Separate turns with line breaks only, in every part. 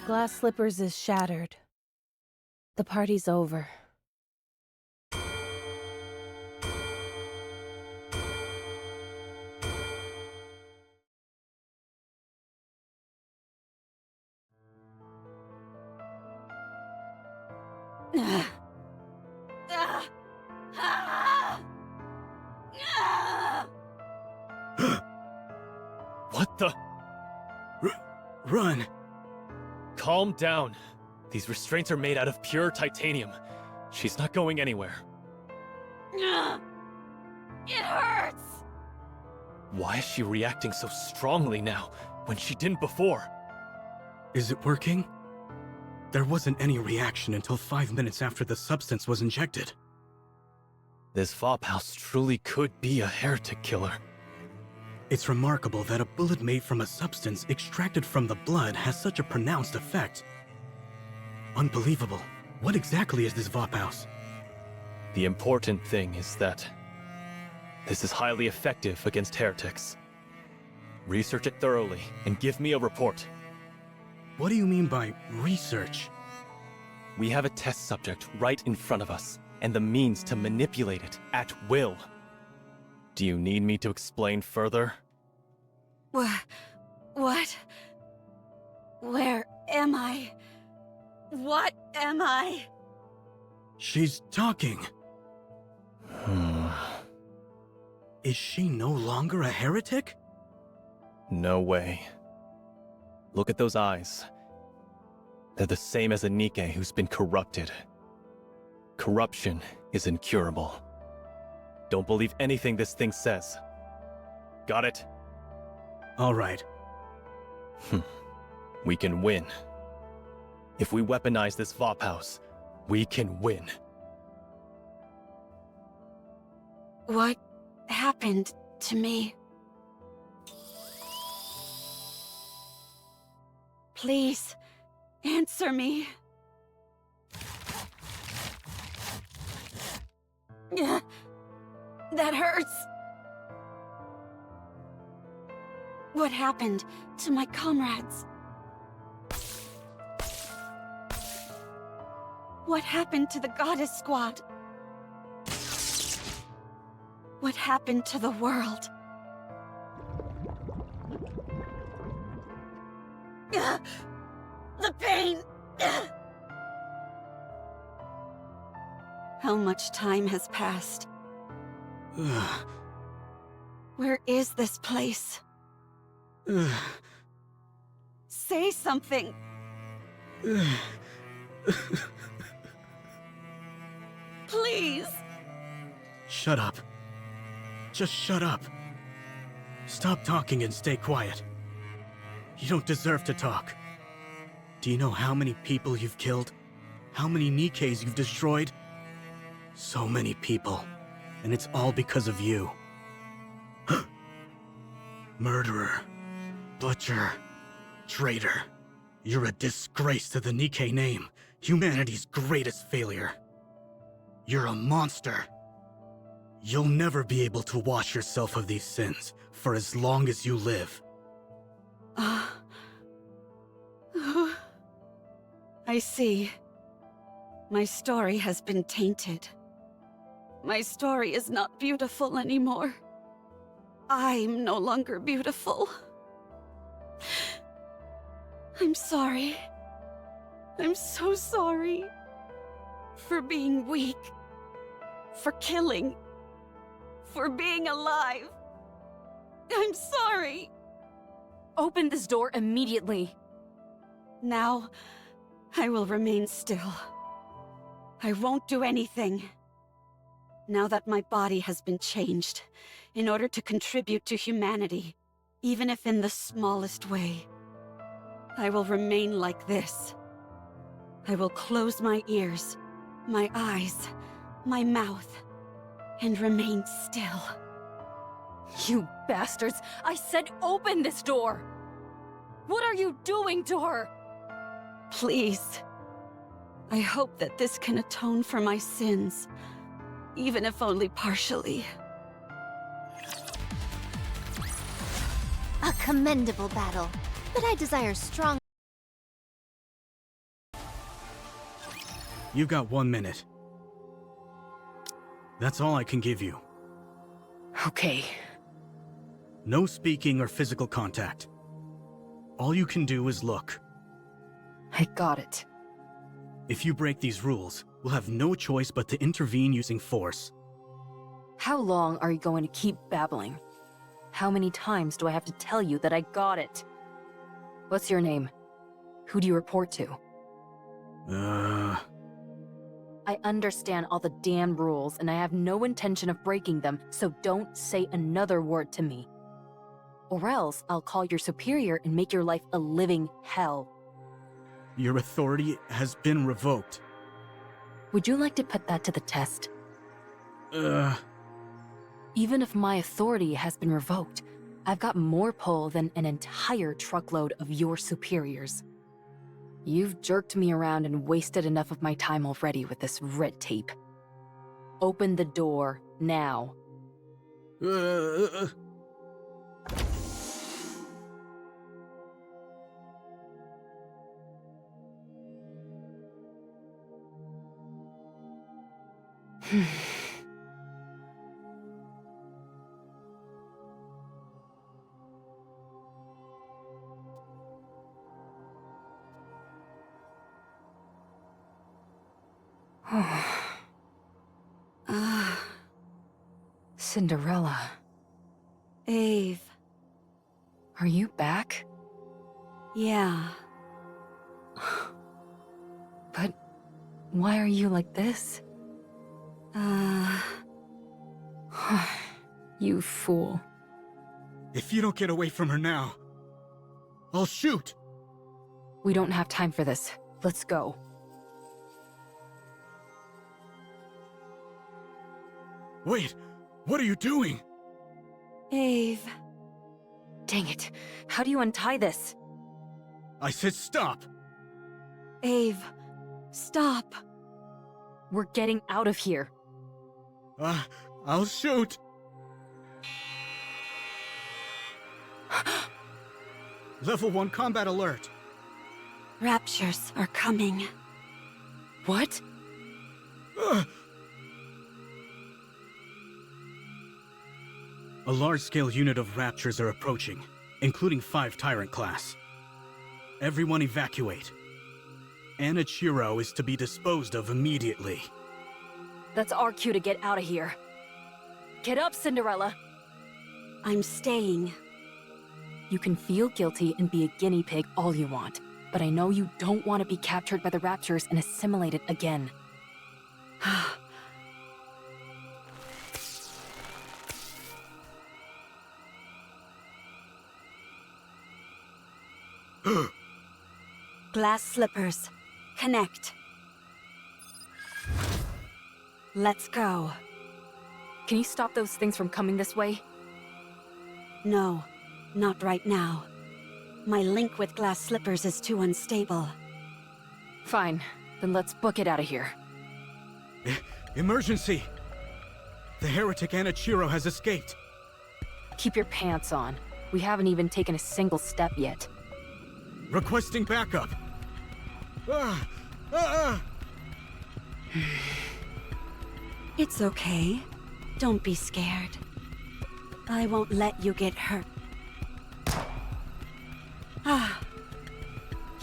glass slippers is shattered. The party's over.
What the?
Run!
Calm down. These restraints are made out of pure titanium. She's not going anywhere.
It hurts!
Why is she reacting so strongly now, when she didn't before?
Is it working? There wasn't any reaction until 5 minutes after the substance was injected.
This Vophouse truly could be a heretic killer.
It's remarkable that a bullet made from a substance extracted from the blood has such a pronounced effect. Unbelievable. What exactly is this Vophouse?
The important thing is that this is highly effective against heretics. Research it thoroughly and give me a report.
What do you mean by research?
We have a test subject right in front of us, and the means to manipulate it at will. Do you need me to explain further?
What? Where am I? What am I?
She's talking. Is she no longer a heretic?
No way. Look at those eyes. They're the same as a Nikke who's been corrupted. Corruption is incurable. Don't believe anything this thing says. Got it?
All right.
We can win. If we weaponize this Vophouse, we can win.
What happened to me? Please, answer me. That hurts. What happened to my comrades? What happened to the Goddess Squad? What happened to the world? The pain! How much time has passed? Where is this place? Say something! Please!
Shut up. Just shut up. Stop talking and stay quiet. You don't deserve to talk. Do you know how many people you've killed? How many Nikkes you've destroyed? So many people. And it's all because of you. Murderer. Butcher. Traitor. You're a disgrace to the Nikke name. Humanity's greatest failure. You're a monster. You'll never be able to wash yourself of these sins for as long as you live.
I see. My story has been tainted. My story is not beautiful anymore. I'm no longer beautiful. I'm sorry. I'm so sorry. For being weak. For killing. For being alive. I'm sorry.
Open this door immediately.
Now, I will remain still. I won't do anything. Now that my body has been changed, in order to contribute to humanity, even if in the smallest way, I will remain like this. I will close my ears, my eyes, my mouth, and remain still.
You bastards! I said open this door! What are you doing to her?
Please. I hope that this can atone for my sins, even if only partially.
A commendable battle, but I desire strong
You got 1 minute. That's all I can give you.
Okay.
No speaking or physical contact. All you can do is look.
I got it.
If you break these rules, we'll have no choice but to intervene using force.
How long are you going to keep babbling? How many times do I have to tell you that I got it? What's your name? Who do you report to? I understand all the damn rules, and I have no intention of breaking them, so don't say another word to me. Or else I'll call your superior and make your life a living hell.
Your authority has been revoked.
Would you like to put that to the test? Even if my authority has been revoked, I've got more pull than an entire truckload of your superiors. You've jerked me around and wasted enough of my time already with this red tape. Open the door, now. Cinderella,
Ave.
are you back?
Yeah.
But why are you like this? You fool.
If you don't get away from her now, I'll shoot!
We don't have time for this. Let's go.
Wait, what are you doing?
Ave.
Dang it. How do you untie this?
I said stop!
Ave. Stop.
We're getting out of here.
I'll shoot! Level 1 combat alert.
Raptures are coming.
What?
A large-scale unit of Raptures are approaching, including 5 Tyrant class. Everyone evacuate. Anachiro is to be disposed of immediately.
That's our cue to get out of here. Get up, Cinderella.
I'm staying.
You can feel guilty and be a guinea pig all you want, but I know you don't want to be captured by the Raptures and assimilated again.
Glass slippers. Connect. Let's go.
Can you stop those things from coming this way?
No, not right now. My link with glass slippers is too unstable.
Fine, then let's book it out of here.
Emergency! The heretic Anachiro has escaped.
Keep your pants on. We haven't even taken a single step yet.
Requesting backup.
It's okay. Don't be scared. I won't let you get hurt.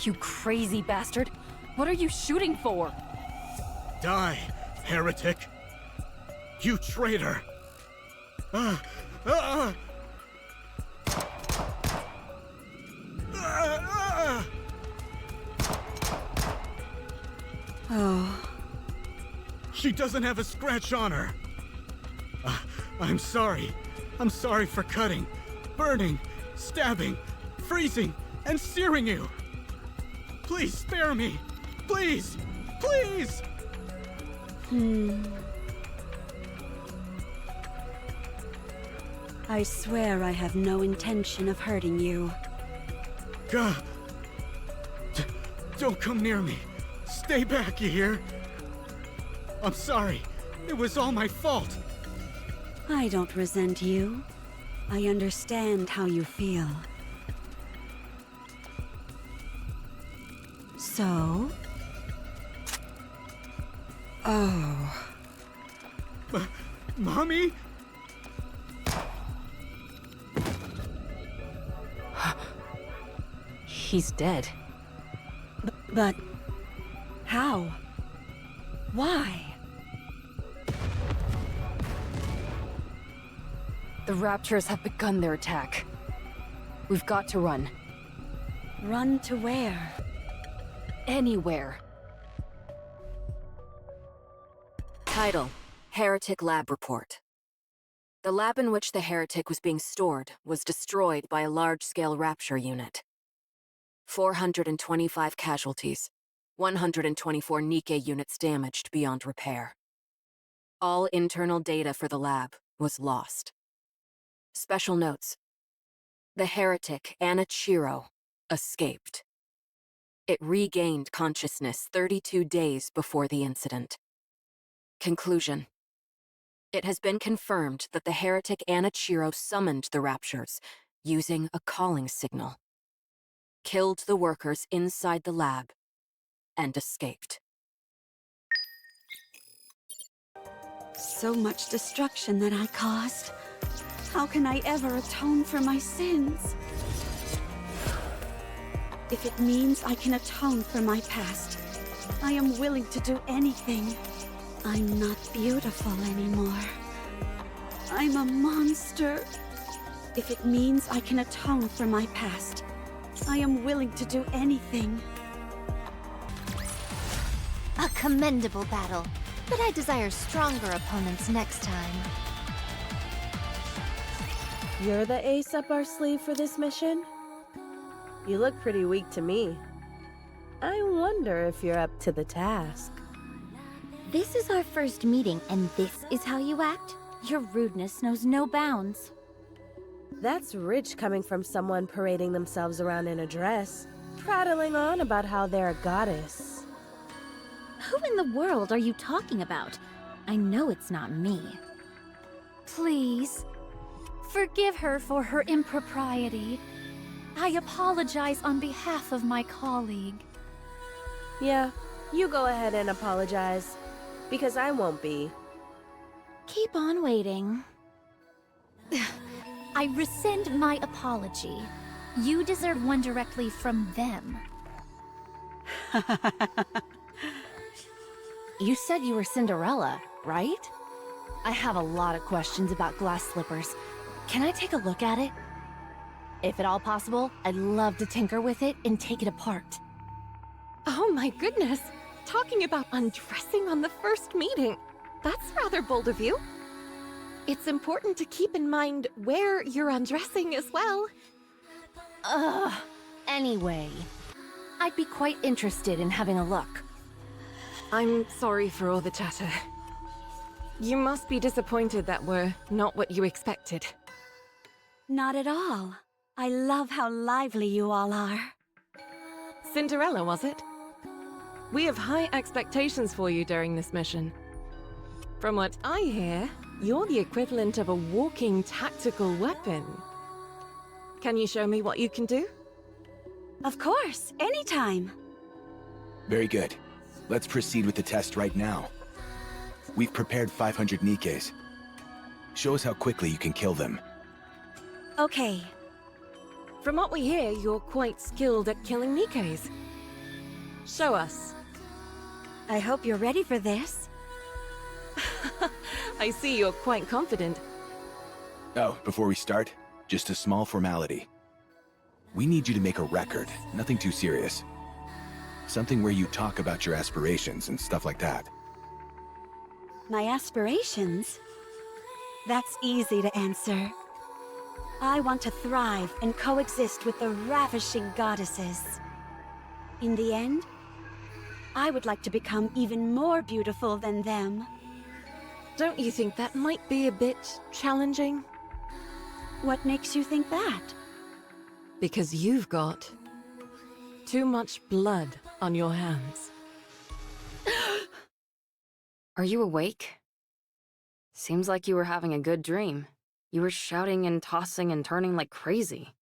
You crazy bastard! What are you shooting for?
Die, heretic! You traitor!
Oh.
She doesn't have a scratch on her. I'm sorry. I'm sorry for cutting, burning, stabbing, freezing, and searing you. Please spare me. Please. Please.
I swear I have no intention of hurting you.
God. Don't come near me. Stay back, you hear? I'm sorry. It was all my fault.
I don't resent you. I understand how you feel. So? Oh.
Mommy?
He's dead.
But... how? Why?
The Raptors have begun their attack. We've got to run.
Run to where?
Anywhere. Title: Heretic Lab Report. The lab in which the heretic was being stored was destroyed by a large-scale rapture unit. 425 casualties, 124 Nikke units damaged beyond repair. All internal data for the lab was lost. Special notes. The heretic, Anachiro, escaped. It regained consciousness 32 days before the incident. Conclusion. It has been confirmed that the heretic Anachiro summoned the Raptures using a calling signal, killed the workers inside the lab, and escaped.
So much destruction that I caused. How can I ever atone for my sins? If it means I can atone for my past, I am willing to do anything. I'm not beautiful anymore. I'm a monster. If it means I can atone for my past, I am willing to do anything.
A commendable battle, but I desire stronger opponents next time.
You're the ace up our sleeve for this mission? You look pretty weak to me. I wonder if you're up to the task.
This is our first meeting, and this is how you act? Your rudeness knows no bounds.
That's rich coming from someone parading themselves around in a dress, prattling on about how they're a goddess.
Who in the world are you talking about? I know it's not me. Please, forgive her for her impropriety. I apologize on behalf of my colleague.
Yeah, you go ahead and apologize, because I won't be.
Keep on waiting. I rescind my apology. You deserve one directly from them.
You said you were Cinderella, right? I have a lot of questions about glass slippers. Can I take a look at it? If at all possible, I'd love to tinker with it and take it apart.
Oh my goodness! Talking about undressing on the first meeting. That's rather bold of you. It's important to keep in mind where you're undressing as well.
Anyway, I'd be quite interested in having a look.
I'm sorry for all the chatter. You must be disappointed that we're not what you expected.
Not at all. I love how lively you all are.
Cinderella, was it? We have high expectations for you during this mission. From what I hear, you're the equivalent of a walking tactical weapon. Can you show me what you can do?
Of course, anytime.
Very good. Let's proceed with the test right now. We've prepared 500 Nikkes. Show us how quickly you can kill them.
Okay.
From what we hear, you're quite skilled at killing Nikkes. Show us.
I hope you're ready for this.
I see you're quite confident.
Oh, before we start, just a small formality. We need you to make a record, nothing too serious. Something where you talk about your aspirations and stuff like that.
My aspirations? That's easy to answer. I want to thrive and coexist with the ravishing goddesses. In the end, I would like to become even more beautiful than them.
Don't you think that might be a bit challenging?
What makes you think that?
Because you've got too much blood on your hands.
Are you awake? Seems like you were having a good dream. You were shouting and tossing and turning like crazy.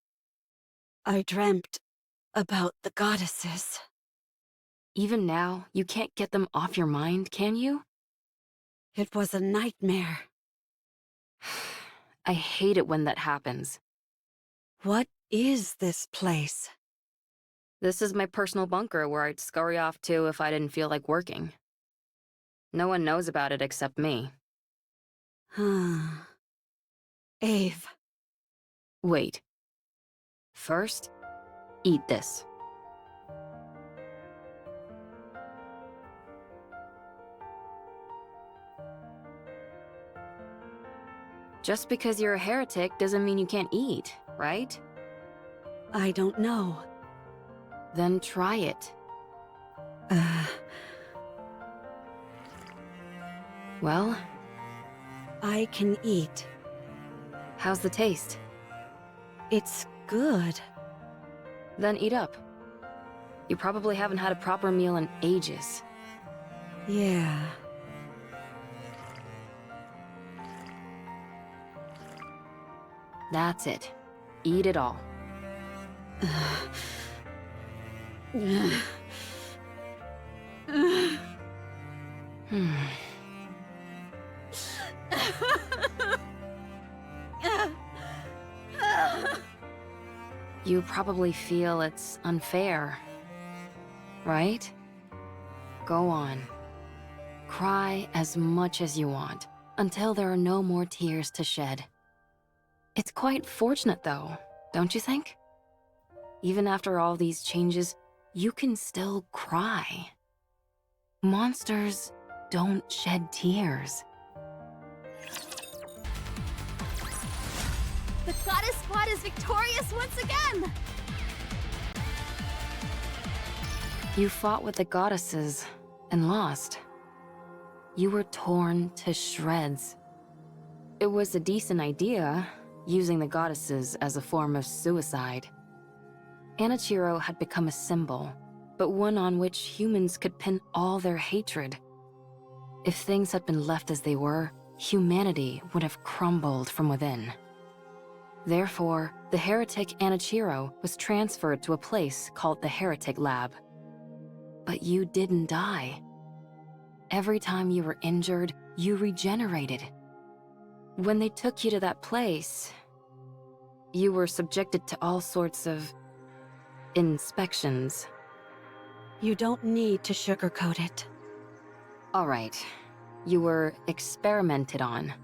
I dreamt about the goddesses.
Even now, you can't get them off your mind, can you?
It was a nightmare.
I hate it when that happens.
What is this place?
This is my personal bunker where I'd scurry off to if I didn't feel like working. No one knows about it except me.
Ave.
Wait. First, eat this. Just because you're a heretic doesn't mean you can't eat, right?
I don't know.
Then try it. Well?
I can eat.
How's the taste?
It's good.
Then eat up. You probably haven't had a proper meal in ages.
Yeah.
That's it. Eat it all. You probably feel it's unfair, right? Go on. Cry as much as you want, until there are no more tears to shed. It's quite fortunate though, don't you think? Even after all these changes, you can still cry. Monsters don't shed tears.
The Goddess Squad is victorious once again!
You fought with the goddesses and lost. You were torn to shreds. It was a decent idea, using the goddesses as a form of suicide. Anachiro had become a symbol, but one on which humans could pin all their hatred. If things had been left as they were, humanity would have crumbled from within. Therefore, the heretic Anachiro was transferred to a place called the Heretic Lab. But you didn't die. Every time you were injured, you regenerated. When they took you to that place, you were subjected to all sorts of inspections.
You don't need to sugarcoat it.
All right, you were experimented on.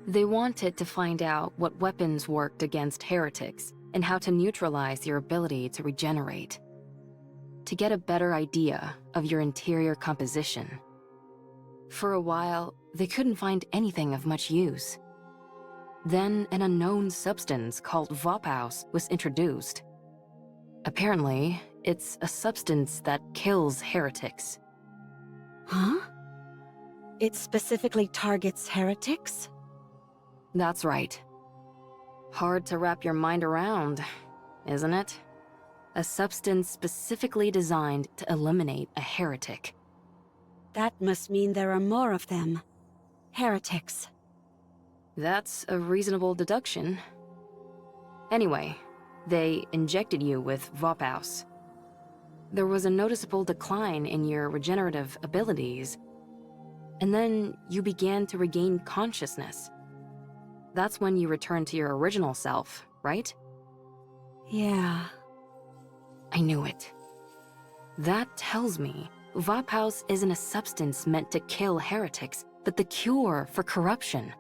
They wanted to find out what weapons worked against heretics and how to neutralize your ability to regenerate. To get a better idea of your interior composition. For a while, they couldn't find anything of much use. Then an unknown substance called Vophaus was introduced. Apparently, it's a substance that kills heretics.
Huh? It specifically targets heretics?
That's right. Hard to wrap your mind around, isn't it? A substance specifically designed to eliminate a heretic.
That must mean there are more of them. Heretics.
That's a reasonable deduction. Anyway, they injected you with Vophaus. There was a noticeable decline in your regenerative abilities, and then you began to regain consciousness. That's when you returned to your original self, right?
Yeah.
I knew it. That tells me Vophaus isn't a substance meant to kill heretics, but the cure for corruption.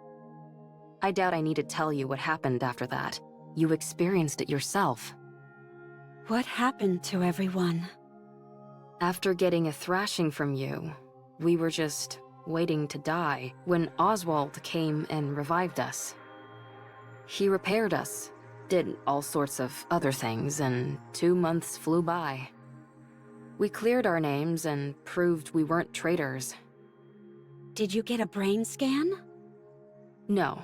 I doubt I need to tell you what happened after that. You experienced it yourself.
What happened to everyone?
After getting a thrashing from you, we were just waiting to die when Oswald came and revived us. He repaired us, did all sorts of other things, and 2 months flew by. We cleared our names and proved we weren't traitors.
Did you get a brain scan?
No.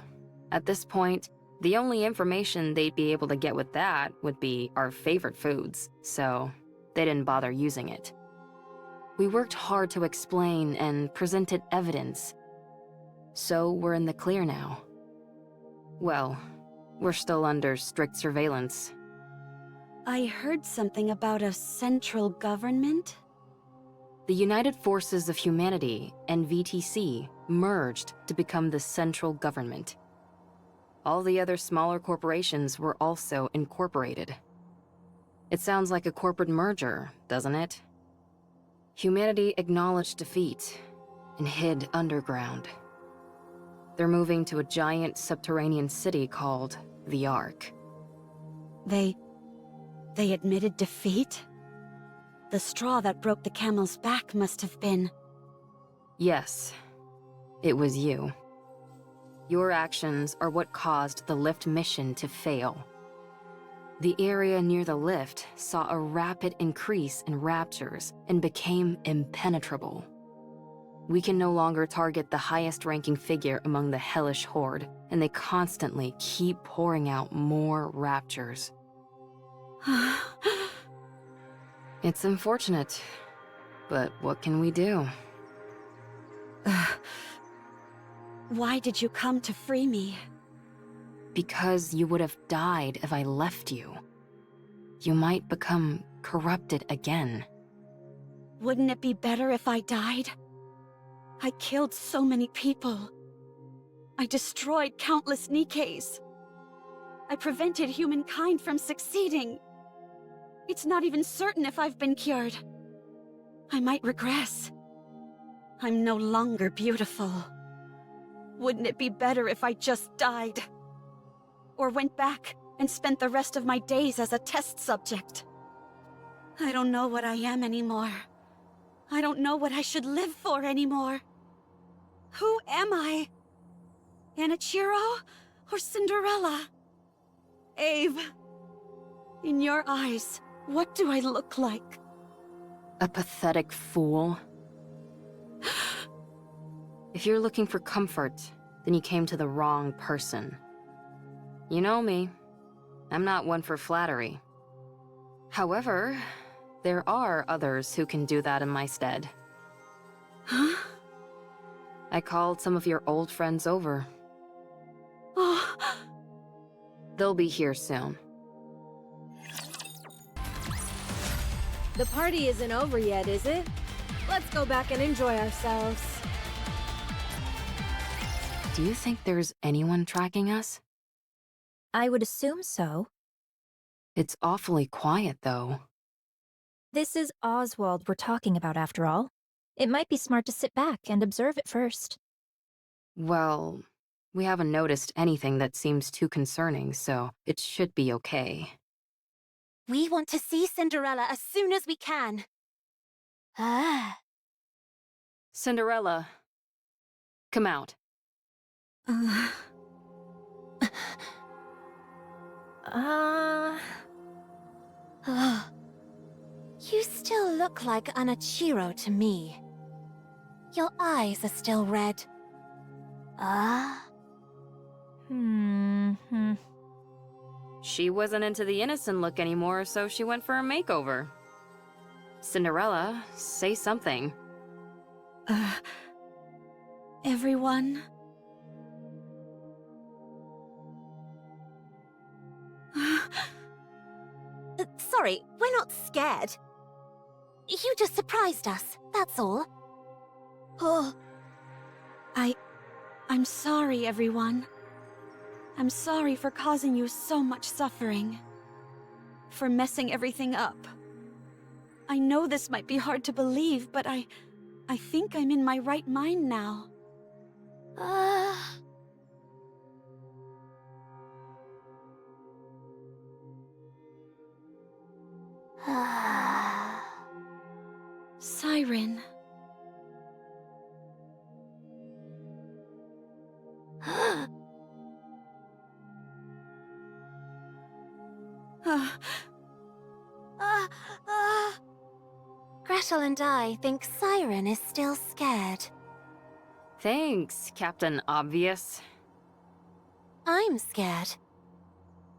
At this point, the only information they'd be able to get with that would be our favorite foods, so they didn't bother using it. We worked hard to explain and presented evidence, so we're in the clear now. Well, we're still under strict surveillance.
I heard something about a central government.
The United Forces of Humanity and VTC merged to become the central government. All the other smaller corporations were also incorporated. It sounds like a corporate merger, doesn't it? Humanity acknowledged defeat and hid underground. They're moving to a giant subterranean city called the Ark.
They admitted defeat? The straw that broke the camel's back must have been...
Yes, it was you. Your actions are what caused the lift mission to fail. The area near the lift saw a rapid increase in raptures and became impenetrable. We can no longer target the highest-ranking figure among the hellish horde, and they constantly keep pouring out more raptures. It's unfortunate, but what can we do?
Why did you come to free me?
Because you would have died if I left you. You might become corrupted again.
Wouldn't it be better if I died? I killed so many people. I destroyed countless Nikkes. I prevented humankind from succeeding. It's not even certain if I've been cured. I might regress. I'm no longer beautiful. Wouldn't it be better if I just died? Or went back and spent the rest of my days as a test subject? I don't know what I am anymore. I don't know what I should live for anymore. Who am I? Anachiro or Cinderella? Ave, in your eyes, what do I look like?
A pathetic fool. If you're looking for comfort, then you came to the wrong person. You know me. I'm not one for flattery. However, there are others who can do that in my stead.
Huh?
I called some of your old friends over.
Oh.
They'll be here soon.
The party isn't over yet, is it? Let's go back and enjoy ourselves.
Do you think there's anyone tracking us?
I would assume so.
It's awfully quiet, though.
This is Oswald we're talking about, after all. It might be smart to sit back and observe it first.
Well, we haven't noticed anything that seems too concerning, so it should be okay.
We want to see Cinderella as soon as we can. Ah.
Cinderella, come out.
You still look like Anachiro to me. Your eyes are still red.
She wasn't into the innocent look anymore, so she went for a makeover. Cinderella, say something.
Everyone?
Sorry, we're not scared. You just surprised us, that's all.
Oh. I'm sorry, everyone. I'm sorry for causing you so much suffering. For messing everything up. I know this might be hard to believe, but I think I'm in my right mind now. Siren.
Gretel and I think Siren is still scared.
Thanks, Captain Obvious.
I'm scared.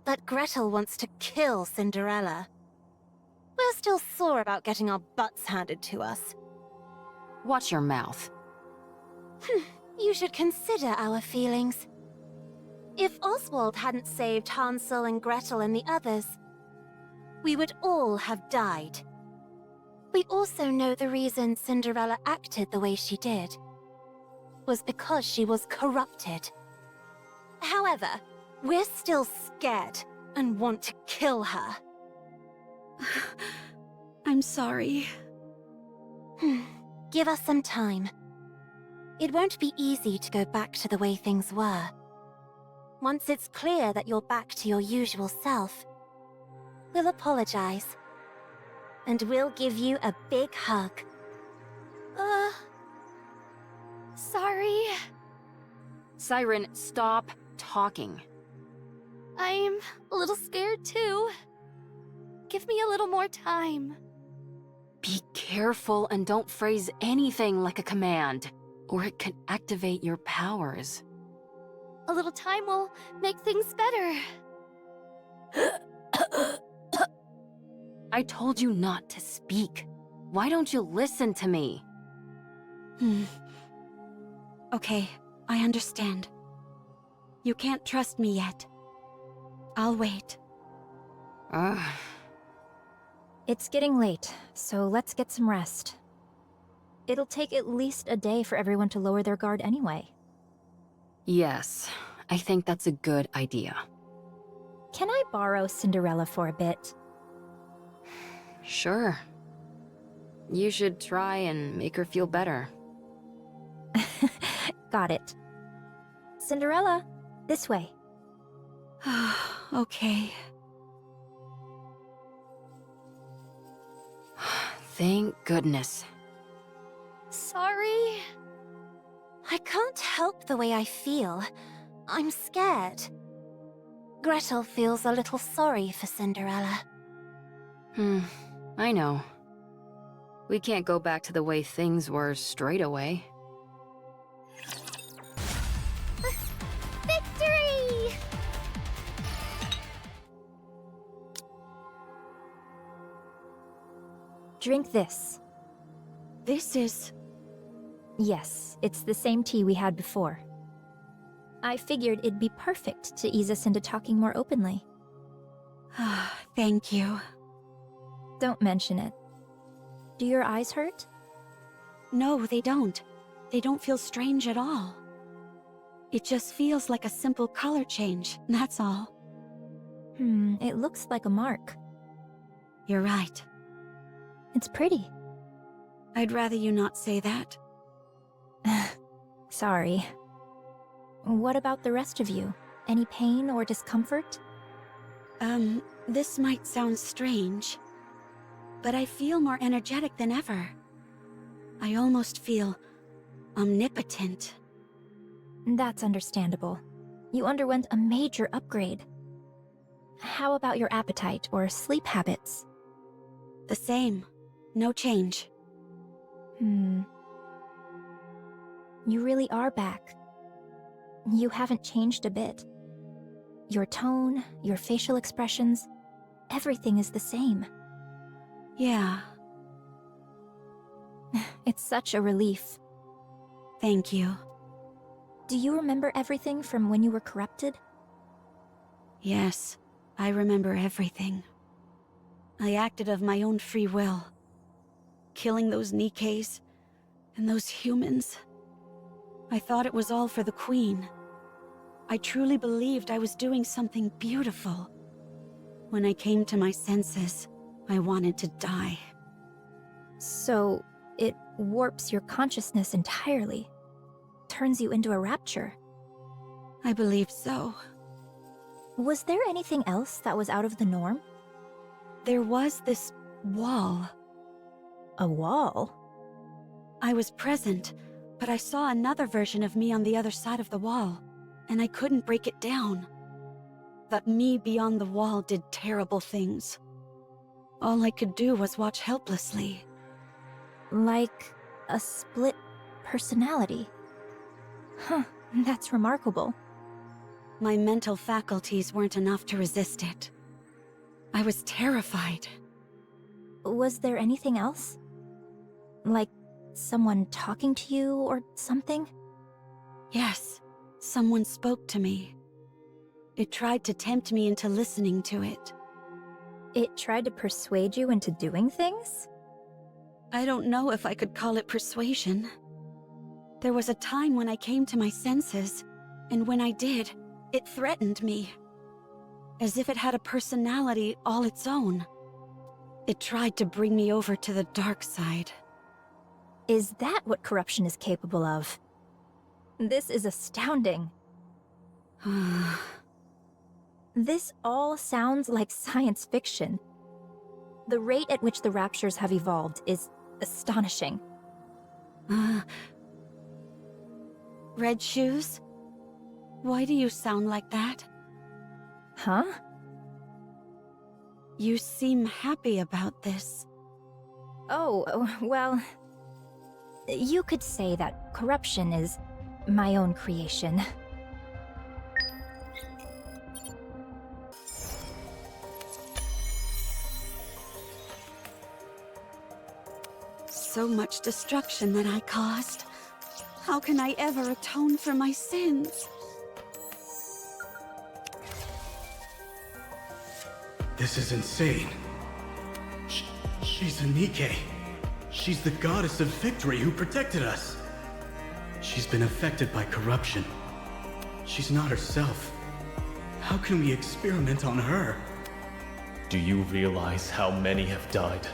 But Gretel wants to kill Cinderella. We're still sore about getting our butts handed to us.
Watch your mouth.
You should consider our feelings. If Oswald hadn't saved Hansel and Gretel and the others, we would all have died. We also know the reason Cinderella acted the way she did was because she was corrupted. However, we're still scared and want to kill her.
I'm sorry.
Give us some time. It won't be easy to go back to the way things were. Once it's clear that you're back to your usual self, we'll apologize. And we'll give you a big hug.
Sorry.
Siren, stop talking.
I'm a little scared too. Give me a little more time.
Be careful and don't phrase anything like a command, or it can activate your powers.
A little time will make things better.
I told you not to speak. Why don't you listen to me?
Okay, I understand. You can't trust me yet. I'll wait.
Ugh.
It's getting late, so let's get some rest. It'll take at least a day for everyone to lower their guard anyway.
Yes, I think that's a good idea.
Can I borrow Cinderella for a bit?
Sure. You should try and make her feel better.
Got it. Cinderella, this way.
Okay.
Thank goodness.
Sorry.
I can't help the way I feel. I'm scared. Gretel feels a little sorry for Cinderella.
I know. We can't go back to the way things were straight away.
Victory!
Drink this.
This is...
Yes, it's the same tea we had before. I figured it'd be perfect to ease us into talking more openly.
Thank you.
Don't mention it. Do your eyes hurt?
No, they don't. They don't feel strange at all. It just feels like a simple color change, that's all.
It looks like a mark.
You're right.
It's pretty.
I'd rather you not say that.
Sorry. What about the rest of you? Any pain or discomfort?
This might sound strange, but I feel more energetic than ever. I almost feel omnipotent.
That's understandable. You underwent a major upgrade. How about your appetite or sleep habits?
The same. No change.
You really are back. You haven't changed a bit. Your tone, your facial expressions, everything is the same.
Yeah.
It's such a relief.
Thank you.
Do you remember everything from when you were corrupted?
Yes, I remember everything. I acted of my own free will. Killing those Nikkes and those humans. I thought it was all for the Queen. I truly believed I was doing something beautiful. When I came to my senses, I wanted to die.
So, it warps your consciousness entirely. Turns you into a rapture.
I believe so.
Was there anything else that was out of the norm?
There was this wall.
A wall?
I was present, but I saw another version of me on the other side of the wall, and I couldn't break it down. That me beyond the wall did terrible things. All I could do was watch helplessly.
Like a split personality. Huh, that's remarkable.
My mental faculties weren't enough to resist it. I was terrified.
Was there anything else? Like someone talking to you or something?
Yes, someone spoke to me. It tried to tempt me into listening to it.
It tried to persuade you into doing things?
I don't know if I could call it persuasion. There was a time when I came to my senses, and when I did, it threatened me. As if it had a personality all its own. It tried to bring me over to the dark side.
Is that what corruption is capable of? This is astounding. This all sounds like science fiction. The rate at which the Raptures have evolved is astonishing.
Red Shoes? Why do you sound like that?
Huh?
You seem happy about this.
Oh, well... You could say that corruption is my own creation.
So much destruction that I caused. How can I ever atone for my sins?
This is insane. She's a Nikke. She's the goddess of victory who protected us. She's been affected by corruption. She's not herself. How can we experiment on her?
Do you realize how many have died?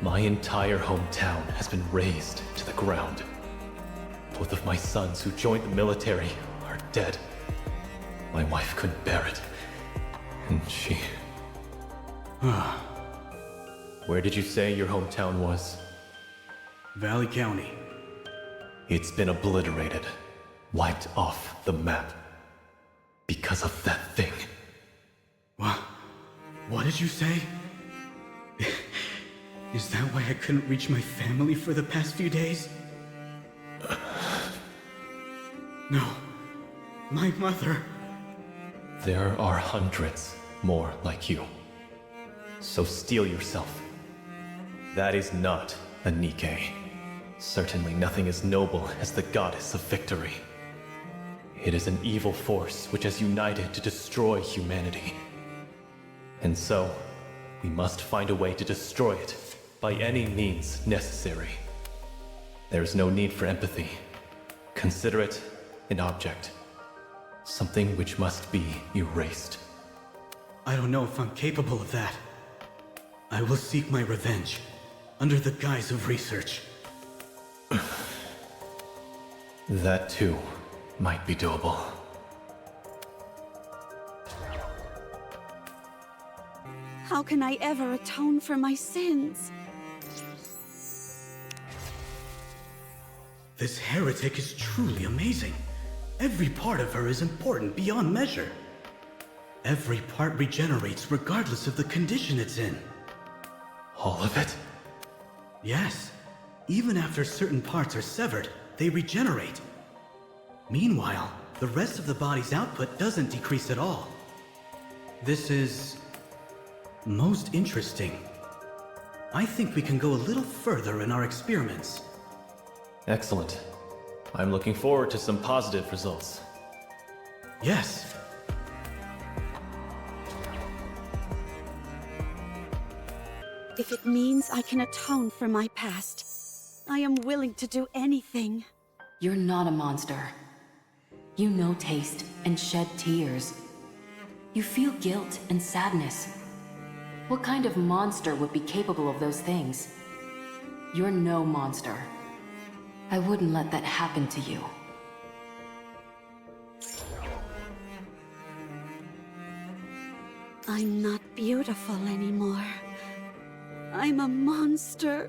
My entire hometown has been razed to the ground. Both of my sons who joined the military are dead. My wife couldn't bear it. And she... Where did you say your hometown was?
Valley County.
It's been obliterated. Wiped off the map. Because of that thing.
What did you say? Is that why I couldn't reach my family for the past few days? No. My mother.
There are hundreds more like you. So steel yourself. That is not a Nikke. Certainly nothing as noble as the goddess of victory. It is an evil force which has united to destroy humanity. And so, we must find a way to destroy it by any means necessary. There is no need for empathy. Consider it an object. Something which must be erased.
I don't know if I'm capable of that. I will seek my revenge, under the guise of research.
That too might be doable.
How can I ever atone for my sins?
This heretic is truly amazing. Every part of her is important beyond measure. Every part regenerates regardless of the condition it's in.
All of it?
Yes. Even after certain parts are severed, they regenerate. Meanwhile, the rest of the body's output doesn't decrease at all. This is... most interesting. I think we can go a little further in our experiments.
Excellent. I'm looking forward to some positive results.
Yes.
If it means I can atone for my past, I am willing to do anything.
You're not a monster. You know taste and shed tears. You feel guilt and sadness. What kind of monster would be capable of those things? You're no monster. I wouldn't let that happen to you.
I'm not beautiful anymore. I'm a monster.